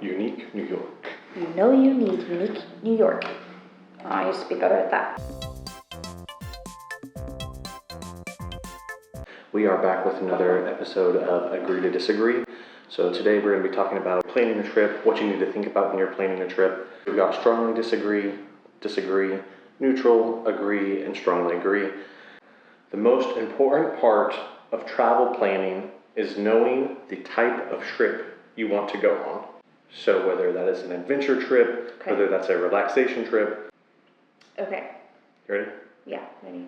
unique New York. You know you need unique New York. I used to be better at that. We are back with another episode of Agree to Disagree. So today we're going to be talking about planning a trip, what you need to think about when you're planning a trip. We've got strongly disagree, disagree, neutral, agree, and strongly agree. The most important part of travel planning is knowing the type of trip you want to go on. So whether that is an adventure trip, whether that's a relaxation trip. Okay. You ready? Yeah, ready.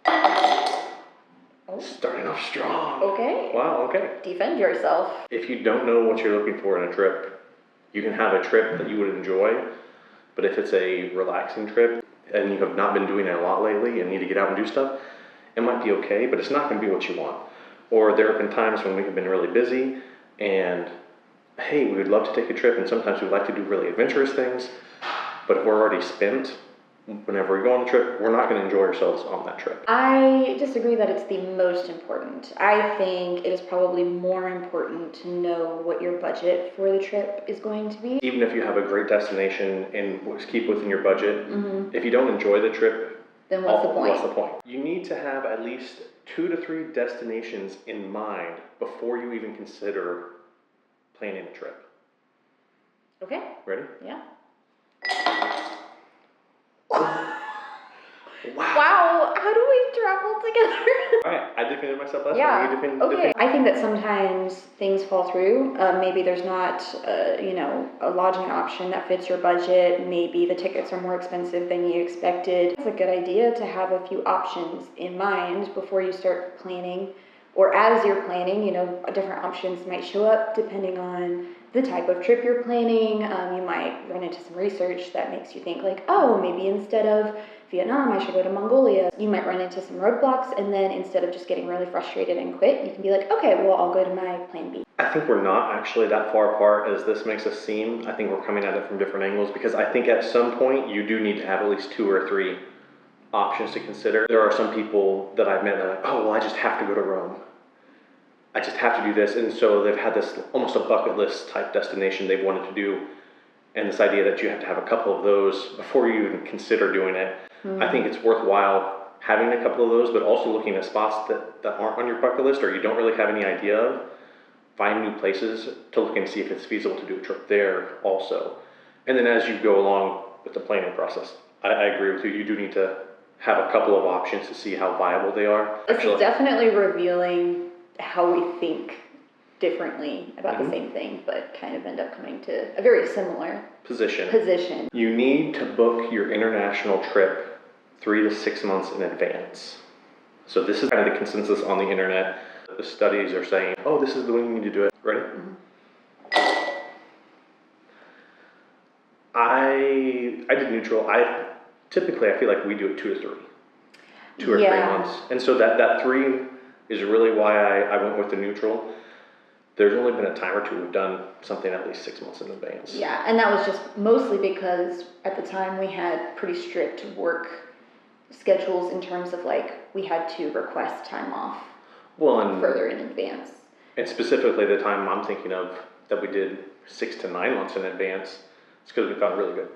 Oh. Starting off strong. Okay. Wow, okay. Defend yourself. If you don't know what you're looking for in a trip, you can have a trip that you would enjoy, but if it's a relaxing trip and you have not been doing it a lot lately and need to get out and do stuff, it might be okay, but it's not going to be what you want. Or there have been times when we have been really busy and, hey, we would love to take a trip, and sometimes we like to do really adventurous things, but if we're already spent, whenever we go on the trip, we're not going to enjoy ourselves on that trip. I disagree that it's the most important. I think it is probably more important to know what your budget for the trip is going to be. Even if you have a great destination and keep within your budget, if you don't enjoy the trip, then what's the point? What's the point? You need to have at least 2 to 3 destinations in mind before you even consider planning a trip. Okay. Ready? Yeah. Wow. How do we travel together? Alright, I defended myself last Yeah. time. You defend. Okay. I think that sometimes things fall through. Maybe there's not, a lodging option that fits your budget. Maybe the tickets are more expensive than you expected. It's a good idea to have a few options in mind before you start planning. Or as you're planning, different options might show up depending on the type of trip you're planning. You might run into some research that makes you think like, oh, maybe instead of Vietnam, I should go to Mongolia. You might run into some roadblocks, and then instead of just getting really frustrated and quit, you can be like, okay, well, I'll go to my plan B. I think we're not actually that far apart as this makes us seem. I think we're coming at it from different angles, because I think at some point you do need to have at least 2 or 3 options to consider. There are some people that I've met that are like, oh, well, I just have to go to Rome. I just have to do this. And so they've had this almost a bucket list type destination they've wanted to do. And this idea that you have to have a couple of those before you even consider doing it. I think it's worthwhile having a couple of those, but also looking at spots that aren't on your bucket list or you don't really have any idea of. Find new places to look and see if it's feasible to do a trip there also. And then as you go along with the planning process, I agree with you. You do need to have a couple of options to see how viable they are. This is definitely revealing how we think differently about the same thing, but kind of end up coming to a very similar position. You need to book your international trip 3 to 6 months in advance. So this is kind of the consensus on the internet. The studies are saying, oh, this is the way you need to do it. Ready? I did neutral. Typically I feel like we do it 2 to 3. 2 or 3 months. And so that 3 is really why I went with the neutral. There's only been a time or two we've done something at least 6 months in advance. Yeah, and that was just mostly because at the time we had pretty strict work schedules in terms of we had to request time off further in advance. And specifically the time I'm thinking of that we did 6 to 9 months in advance, it's because we found really good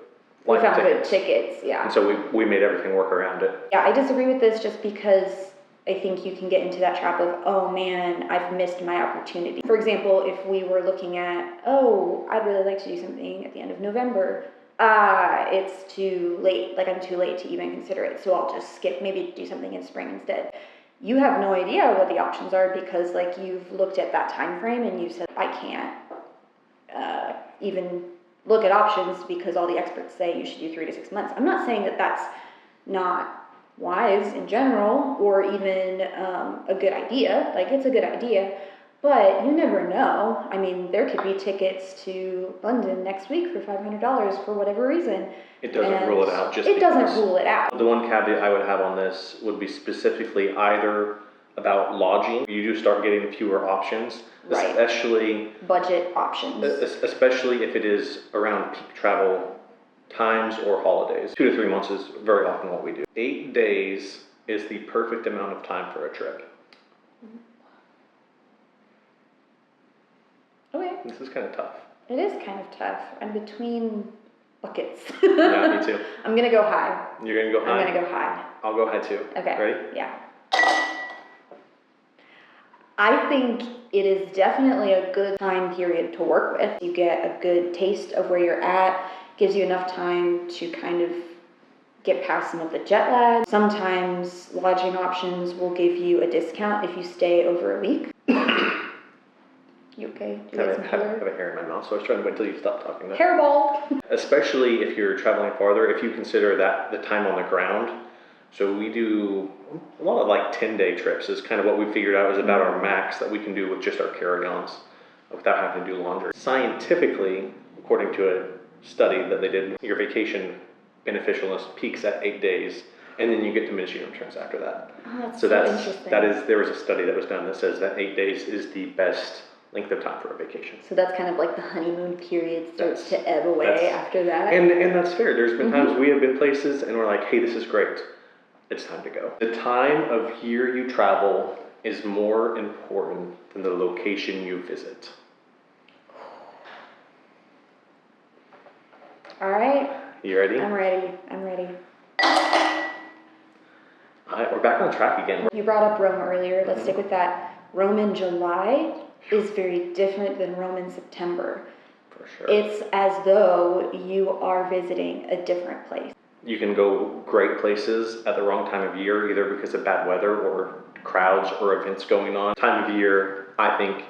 We found good tickets, yeah. And so we made everything work around it. Yeah, I disagree with this just because I think you can get into that trap of, oh man, I've missed my opportunity. For example, if we were looking at, oh, I'd really like to do something at the end of November. It's too late. I'm too late to even consider it. So I'll just skip, maybe do something in spring instead. You have no idea what the options are because you've looked at that time frame and you said, I can't even look at options because all the experts say you should do 3 to 6 months. I'm not saying that that's not wise in general or even a good idea. It's a good idea, but you never know. I mean, there could be tickets to London next week for $500 for whatever reason. It doesn't rule it out. It doesn't rule it out. The one caveat I would have on this would be specifically either about lodging. You do start getting fewer options, right. Especially budget options. Especially if it is around peak travel times or holidays. 2 to 3 months is very often what we do. 8 days is the perfect amount of time for a trip. Okay. This is kind of tough. It is kind of tough. I'm between buckets. Yeah, me too. I'm gonna go high. You're gonna go high? I'm gonna go high. I'll go high too. Okay. Ready? Yeah. I think it is definitely a good time period to work with. You get a good taste of where you're at, gives you enough time to kind of get past some of the jet lag. Sometimes lodging options will give you a discount if you stay over a week. You okay? Do you I get some have hair? a hair in my mouth, so I was trying to wait until you stopped talking. Hairball! Especially if you're traveling farther, if you consider that the time on the ground. So we do a lot of like 10-day trips is kind of what we figured out is about our max that we can do with just our carry-ons without having to do laundry. Scientifically, according to a study that they did, your vacation beneficialness peaks at 8 days, and then you get diminishing returns after that. Oh, that's So interesting. there was a study that was done that says that 8 days is the best length of time for a vacation. So that's kind of like the honeymoon period starts That's- to ebb away after that. And that's fair. There's been times we have been places and we're like, hey, this is great. It's time to go. The time of year you travel is more important than the location you visit. All right. You ready? I'm ready. I'm ready. All right, we're back on track again. You brought up Rome earlier. Let's stick with that. Rome in July is very different than Rome in September. For sure. It's as though you are visiting a different place. You can go great places at the wrong time of year, either because of bad weather or crowds or events going on. Time of year, I think,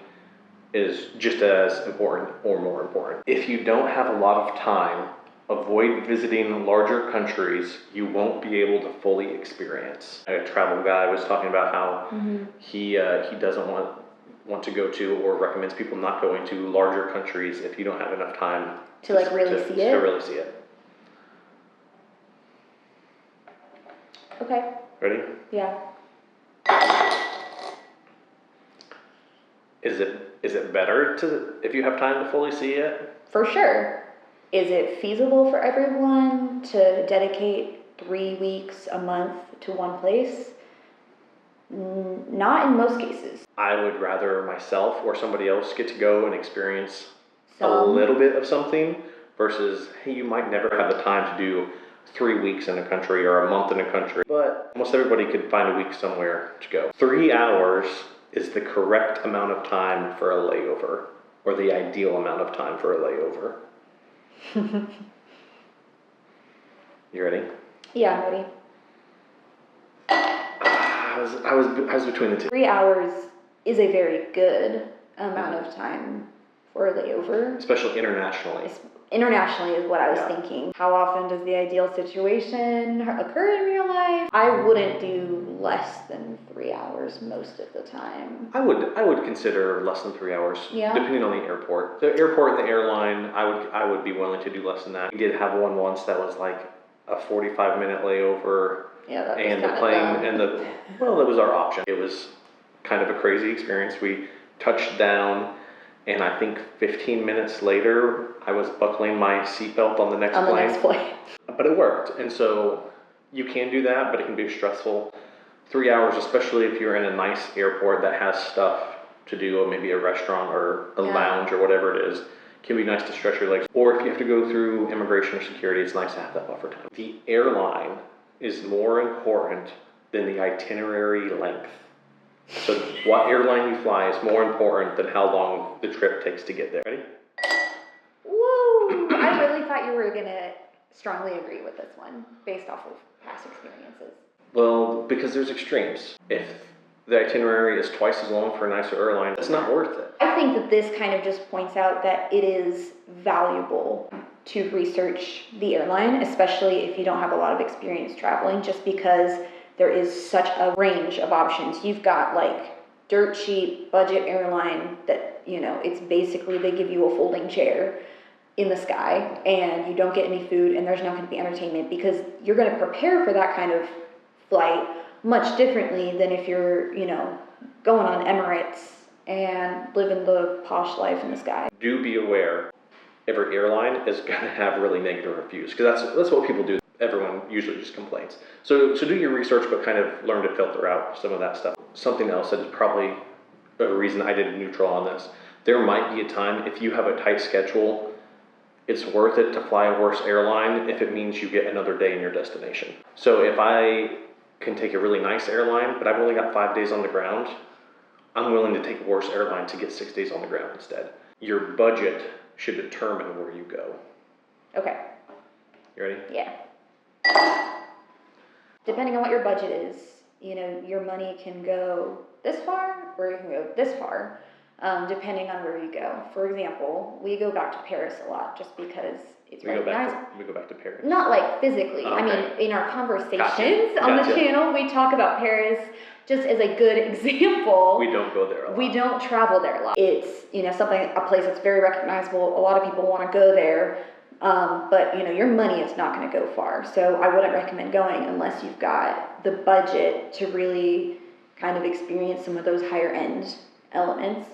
is just as important or more important. If you don't have a lot of time, avoid visiting larger countries you won't be able to fully experience. A travel guy was talking about how he doesn't want to go to or recommends people not going to larger countries if you don't have enough time To like really see it? To really see it. Okay. Ready? Yeah. Is it better to if you have time to fully see it? For sure. Is it feasible for everyone to dedicate 3 weeks, a month to one place? Not in most cases. I would rather myself or somebody else get to go and experience a Some. little bit of something versus, hey, you might never have the time to do 3 weeks in a country or a month in a country. But almost everybody could find a week somewhere to go. 3 hours is the correct amount of time for a layover, or the ideal amount of time for a layover. You ready? Yeah, I'm ready. I was between the two. 3 hours is a very good amount of time for a layover. Especially internationally. Internationally is what I was thinking. How often does the ideal situation occur in real life? I wouldn't do less than 3 hours most of the time. I would consider less than 3 hours, Yeah. depending on the airport. The airport and the airline, I would be willing to do less than that. We did have one once that was like a 45-minute layover, Yeah, that was and the kinda plane dumb. and that was our option. It was kind of a crazy experience. We touched down, and I think 15 minutes later, I was buckling my seatbelt on the next On the plane. next flight. But it worked, and so you can do that, but it can be stressful. 3 hours, especially if you're in a nice airport that has stuff to do, or maybe a restaurant or a lounge or whatever it is, can be nice to stretch your legs. Or if you have to go through immigration or security, it's nice to have that buffer time. The airline is more important than the itinerary length. So what airline you fly is more important than how long the trip takes to get there. Ready? Woo! I really thought you were gonna strongly agree with this one based off of past experiences. Well, because there's extremes. If the itinerary is twice as long for a nicer airline, it's not worth it. I think that this kind of just points out that it is valuable to research the airline, especially if you don't have a lot of experience traveling, just because there is such a range of options. You've got like dirt cheap budget airline that, you know, it's basically they give you a folding chair in the sky and you don't get any food and there's not going to be entertainment, because you're going to prepare for that kind of flight much differently than if you're, you know, going on Emirates and living the posh life in the sky. Do be aware, every airline is going to have really negative reviews, because that's what people do. Everyone usually just complains. So do your research, but kind of learn to filter out some of that stuff. Something else that is probably a reason I did neutral on this. There might be a time, if you have a tight schedule, it's worth it to fly a worse airline if it means you get another day in your destination. So if I can take a really nice airline, but I've only got 5 days on the ground, I'm willing to take a worse airline to get 6 days on the ground instead. Your budget should determine where you go. Okay, You ready? yeah. Depending on what your budget is, you know, your money can go this far or it can go this far, depending on where you go. For example, we go back to Paris a lot just because it's We go recognized. back to Paris. Not like physically. I mean, Okay. in our conversations Gotcha. on the Gotcha. channel, we talk about Paris just as a good example. We don't go there a lot. We don't travel there a lot. It's, you know, a place that's very recognizable. A lot of people want to go there. But you know, your money is not going to go far. So I wouldn't recommend going unless you've got the budget to really kind of experience some of those higher end elements.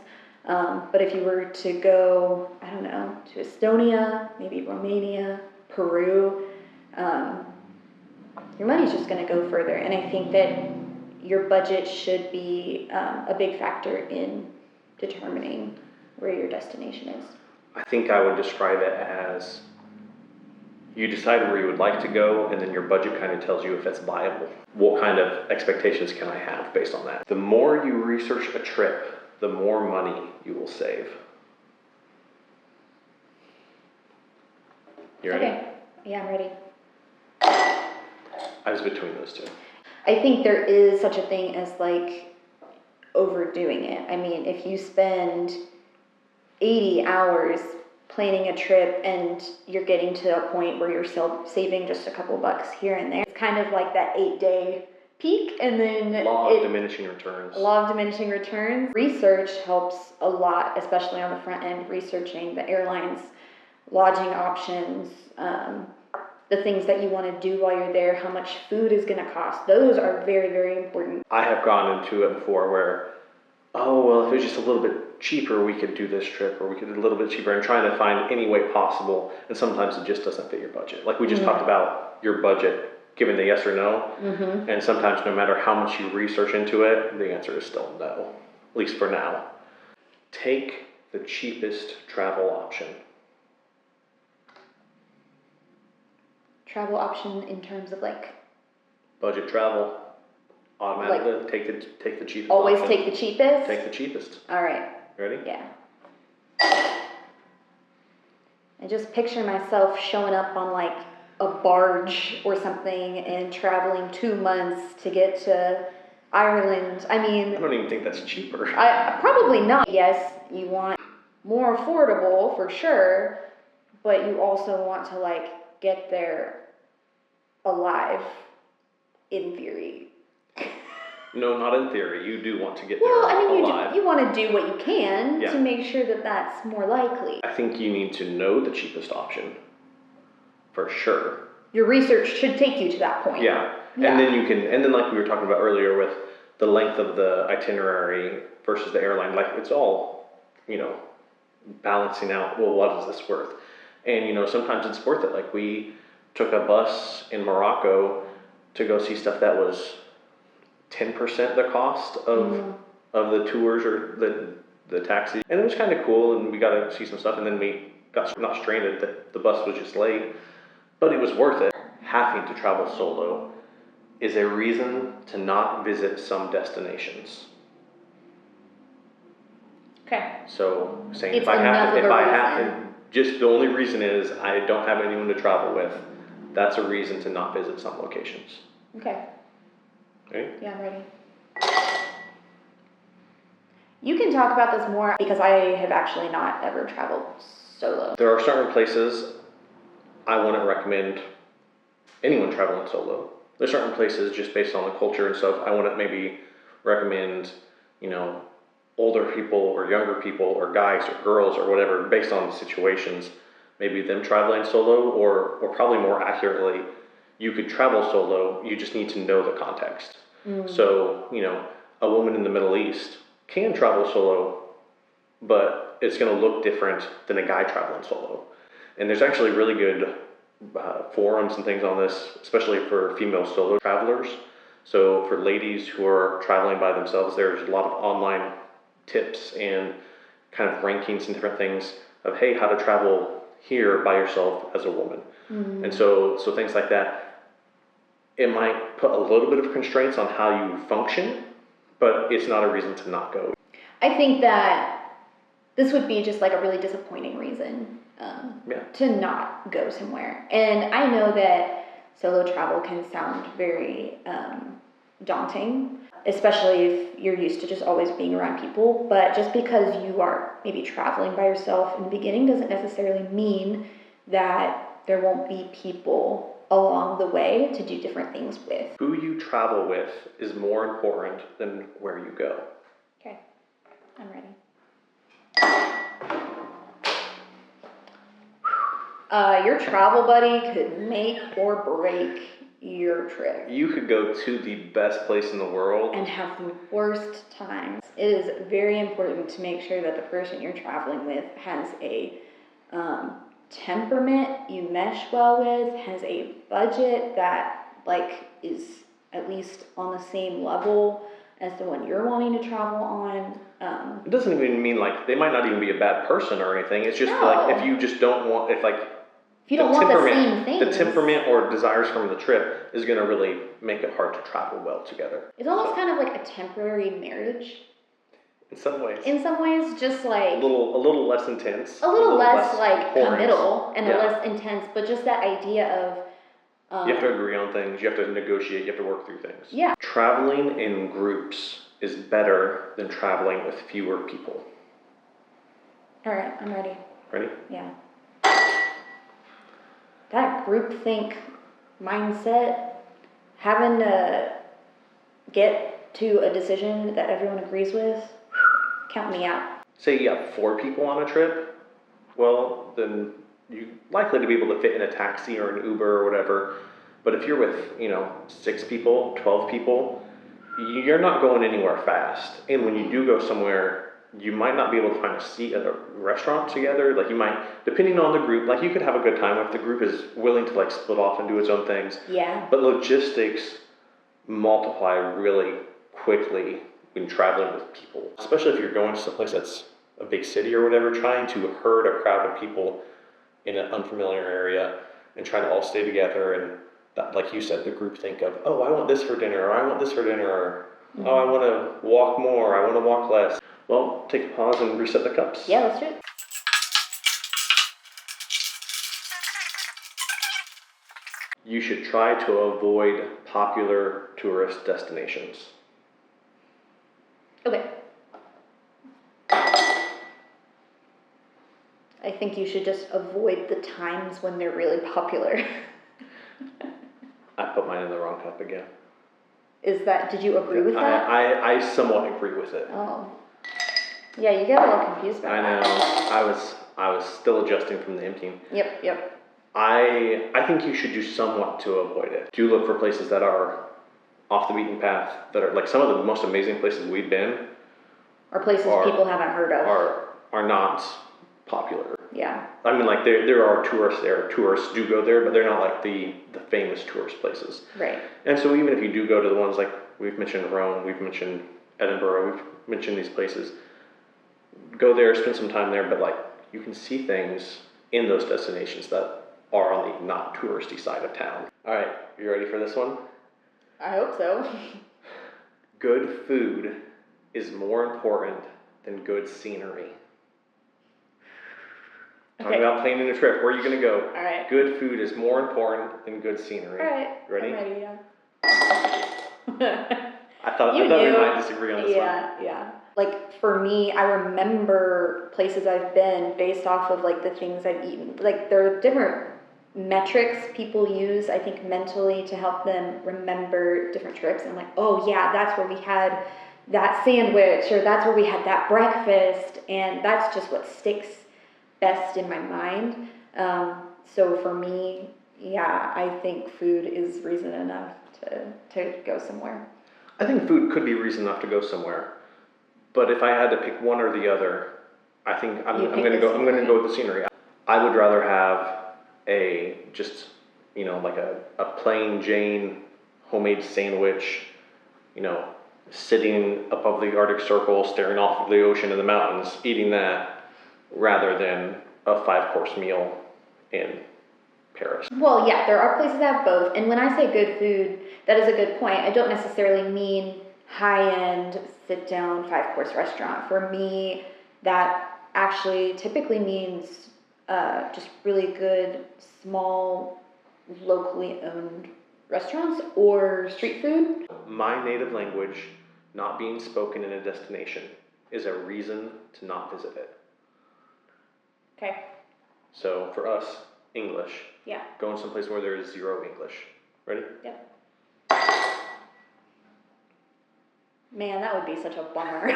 But if you were to go, I don't know, to Estonia, maybe Romania, Peru, your money's just going to go further. And I think that your budget should be a big factor in determining where your destination is. I think I would describe it as you decide where you would like to go, and then your budget kind of tells you if it's viable. What kind of expectations can I have based on that? The more you research a trip, the more money you will save. You ready? Okay. Yeah, I'm ready. I was between those two. I think there is such a thing as like overdoing it. I mean, if you spend 80 hours planning a trip and you're getting to a point where you're still saving just a couple bucks here and there, it's kind of like that 8-day peak, and then Law of diminishing returns. Law of diminishing returns. Research helps a lot, especially on the front end, researching the airlines, lodging options, the things that you want to do while you're there, how much food is going to cost. Those are very, very important. I have gone into it before where, oh, well, if it was just a little bit cheaper, we could do this trip, or we could do a little bit cheaper, and trying to find any way possible, and sometimes it just doesn't fit your budget. Like we just talked about your budget, given the yes or no, and sometimes no matter how much you research into it, the answer is still no, at least for now. Take the cheapest travel option. Travel option in terms of like Budget travel, automatically take the cheapest always option. take the cheapest. Take the cheapest. All right. Ready? Yeah. I just picture myself showing up on like a barge or something and traveling 2 months to get to Ireland. I mean, I don't even think that's cheaper. I probably not. Yes, you want more affordable for sure, but you also want to like get there alive, in theory. No, not in theory. You do want to get there Well, I mean, alive. you want to do what you can Yeah. to make sure that that's more likely. I think you need to know the cheapest option, for sure. Your research should take you to that point. Yeah, Yeah. and then you can, and then like we were talking about earlier with the length of the itinerary versus the airline, like it's all, you know, balancing out, well, what is this worth? And, you know, sometimes it's worth it. Like we took a bus in Morocco to go see stuff that was 10% the cost of the tours or the taxi. And it was kind of cool, and we got to see some stuff, and then we got not stranded, that the bus was just late, but it was worth it. Having to travel solo is a reason to not visit some destinations. Okay. So saying It's if I have enough to, of if a I have reason. to, just the only reason is I don't have anyone to travel with, that's a reason to not visit some locations. Okay. Right? Yeah, I'm ready. You can talk about this more because I have actually not ever traveled solo. There are certain places I wouldn't recommend anyone traveling solo. There's certain places just based on the culture and stuff, I wouldn't maybe recommend, you know, older people or younger people or guys or girls or whatever based on the situations, maybe them traveling solo, or probably more accurately, you could travel solo, you just need to know the context. So, you know, a woman in the Middle East can travel solo, but it's going to look different than a guy traveling solo. And there's actually really good forums and things on this, especially for female solo travelers. So for ladies who are traveling by themselves, there's a lot of online tips and kind of rankings and different things of, hey, how to travel here by yourself as a woman. And so things like that, it might put a little bit of constraints on how you function, but it's not a reason to not go. I think that this would be just like a really disappointing reason to not go somewhere. And I know that solo travel can sound very daunting, especially if you're used to just always being around people. But just because you are maybe traveling by yourself in the beginning doesn't necessarily mean that there won't be people along the way to do different things with. Who you travel with is more important than where you go. Okay, I'm ready. Your travel buddy could make or break your trip. You could go to the best place in the world and have the worst times. It is very important to make sure that the person you're traveling with has a temperament you mesh well with, has a budget that like is at least on the same level as the one you're wanting to travel on. It doesn't even mean like they might not even be a bad person or anything. It's just No. like if you just don't want, if you don't want the same things. The temperament or desires from the trip is going to really make it hard to travel well together. It's almost kind of like a temporary marriage. In some ways. In some ways, just like a little less intense. A little less like important. committal and less intense, but just that idea of you have to agree on things, you have to negotiate, you have to work through things. Yeah. Traveling in groups is better than traveling with fewer people. All right, I'm ready. Ready? Yeah. That groupthink mindset, having to get to a decision that everyone agrees with, count me out. Say you have 4 people on a trip, well, then you're likely to be able to fit in a taxi or an Uber or whatever. But if you're with, 6 people, 12 people, you're not going anywhere fast. And when you do go somewhere, you might not be able to find a seat at a restaurant together. Like you might, depending on the group, like you could have a good time if the group is willing to like split off and do its own things. Yeah. But logistics multiply really quickly when traveling with people. Especially if you're going to someplace that's a big city or whatever, trying to herd a crowd of people in an unfamiliar area and trying to all stay together. And that, like you said, the group think of, oh, I want this for dinner, or I want this for dinner, or oh, I want to walk more, I want to walk less. Well, take a pause and reset the cups. Yeah, let's do it. You should try to avoid popular tourist destinations. Okay. I think you should just avoid the times when they're really popular. I put mine in the wrong cup again. Did you agree with that? I somewhat agree with it. Oh. Yeah, you get a little confused about that. I know. I was still adjusting from the emptying. Yep. I think you should do somewhat to avoid it. Do look for places that are off the beaten path, that are like some of the most amazing places we've been. Or places people haven't heard of. Are not popular. Yeah. I mean, like there are tourists there. Tourists do go there, but they're not like the famous tourist places. Right. And so even if you do go to the ones like we've mentioned Rome, we've mentioned Edinburgh, we've mentioned these places, go there, spend some time there, but like you can see things in those destinations that are on the not touristy side of town. All right, you ready for this one? I hope so. Good food is more important than good scenery. Talking about planning a trip, where are you going to go? All right. Good food is more important than good scenery. All right. Ready? I'm ready, yeah. I thought we might disagree on this one. Yeah. Like for me, I remember places I've been based off of like the things I've eaten. Like there are different metrics people use, I think, mentally to help them remember different trips. And like, oh yeah, that's where we had that sandwich, or that's where we had that breakfast, and that's just what sticks best in my mind. So for me, yeah, I think food is reason enough to go somewhere. I think food could be reason enough to go somewhere, but if I had to pick one or the other, I think I'm going to go with the scenery. I would rather have like a plain Jane homemade sandwich, sitting above the Arctic Circle, staring off of the ocean and the mountains, eating that, rather than a 5-course meal in Paris. Well, yeah, there are places that have both. And when I say good food, that is a good point. I don't necessarily mean high-end, sit-down, 5-course restaurant. For me, that actually typically means just really good, small, locally owned restaurants or street food. My native language not being spoken in a destination is a reason to not visit it. Okay. So for us, English, Yeah. going someplace where there is zero English. Ready? Yep. Man, that would be such a bummer.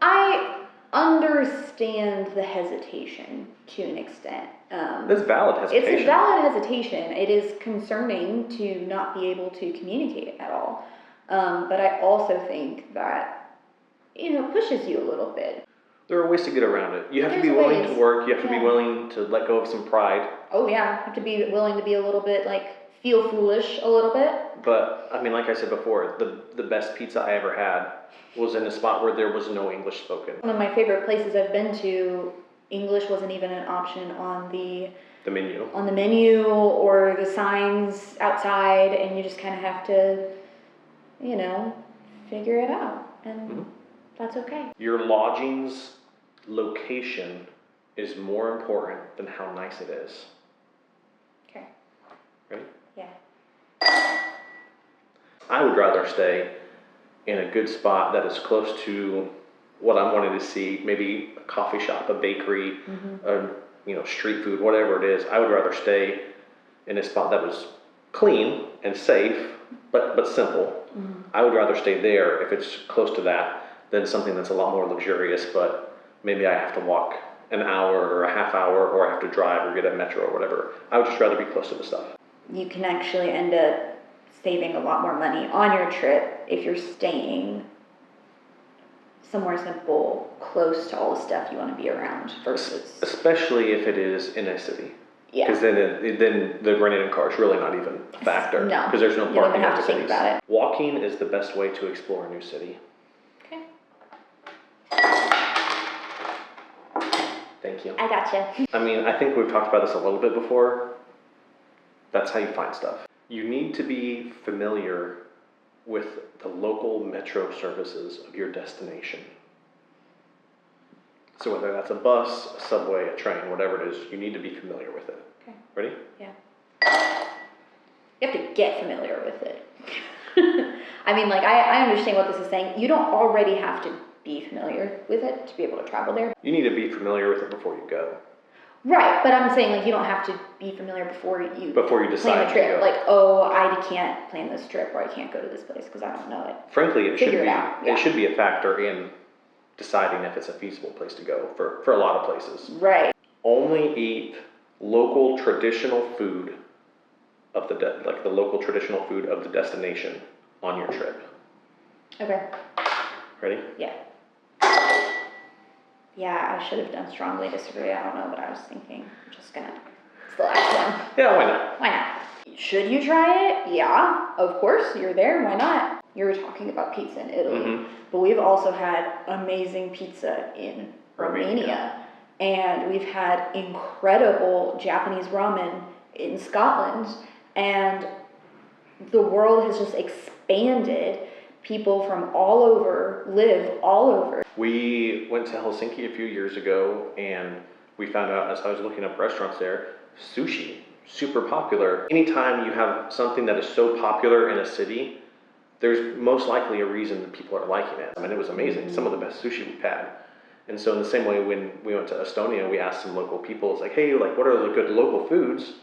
I understand the hesitation to an extent. That's valid hesitation. It's a valid hesitation. It is concerning to not be able to communicate at all. But I also think that, pushes you a little bit. There are ways to get around it. You have to be There's willing ways. to work. You have to be Yeah. willing to let go of some pride. Oh yeah, you have to be willing to be a little bit feel foolish a little bit. But I mean, like I said before, the best pizza I ever had was in a spot where there was no English spoken. One of my favorite places I've been to, English wasn't even an option on the menu. or the signs outside, and you just kind of have to, figure it out, and that's okay. Your lodging's location is more important than how nice it is. Okay. Ready? Yeah. I would rather stay in a good spot that is close to what I'm wanting to see, maybe a coffee shop, a bakery, street food, whatever it is. I would rather stay in a spot that was clean and safe, but simple. I would rather stay there if it's close to that than something that's a lot more luxurious, but maybe I have to walk an hour or a half hour, or I have to drive or get a metro or whatever. I would just rather be close to the stuff. You can actually end up saving a lot more money on your trip if you're staying somewhere simple, close to all the stuff you want to be around versus. Especially if it is in a city. Yeah. Because then the renting a car is really not even a factor. No. Because there's no You don't parking even have in to the think cities. about it. Walking is the best way to explore a new city. Okay. Thank you. I gotcha. I mean, I think we've talked about this a little bit before. That's how you find stuff. You need to be familiar with the local metro services of your destination. So whether that's a bus, a subway, a train, whatever it is, you need to be familiar with it. Okay. Ready? Yeah. You have to get familiar with it. I mean, I understand what this is saying. You don't already have to be familiar with it to be able to travel there. You need to be familiar with it before you go. Right, but I'm saying you don't have to be familiar before you Decide plan a to trip. go. I can't plan this trip, or I can't go to this place because I don't know it. Frankly, it Figure it out, yeah. It should be a factor in deciding if it's a feasible place to go for a lot of places. Right. Only eat local traditional food of the local traditional food of the destination on your trip. Okay. Ready? Yeah. Yeah, I should have done strongly disagree. I don't know what I was thinking. I'm just gonna. It's the last one. Yeah, why not? Why not? Should you try it? Yeah, of course. You're there. Why not? You were talking about pizza in Italy, but we've also had amazing pizza in Romania. And we've had incredible Japanese ramen in Scotland. And the world has just expanded. People from all over live all over. We went to Helsinki a few years ago, and we found out, as I was looking up restaurants there, sushi, super popular. Anytime you have something that is so popular in a city, there's most likely a reason that people are liking it. I mean, it was amazing. Some of the best sushi we've had. And so in the same way, when we went to Estonia, we asked some local people, it's like, hey, what are the good local foods?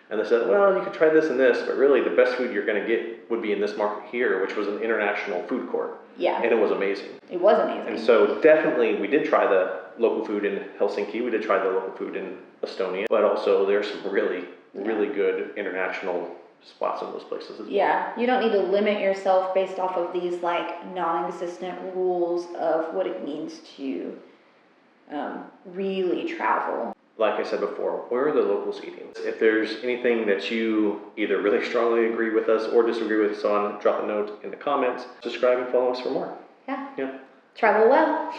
And they said, well, you could try this and this, but really the best food you're going to get would be in this market here, which was an international food court. Yeah. And it was amazing. It was amazing. And so definitely we did try the local food in Helsinki. We did try the local food in Estonia. But also there's some really good international spots in those places as well. Yeah, you don't need to limit yourself based off of these non-existent rules of what it means to really travel. like I said before, where are the locals eating? If there's anything that you either really strongly agree with us or disagree with us on, drop a note in the comments. Subscribe and follow us for more. Yeah. Yeah. Travel well.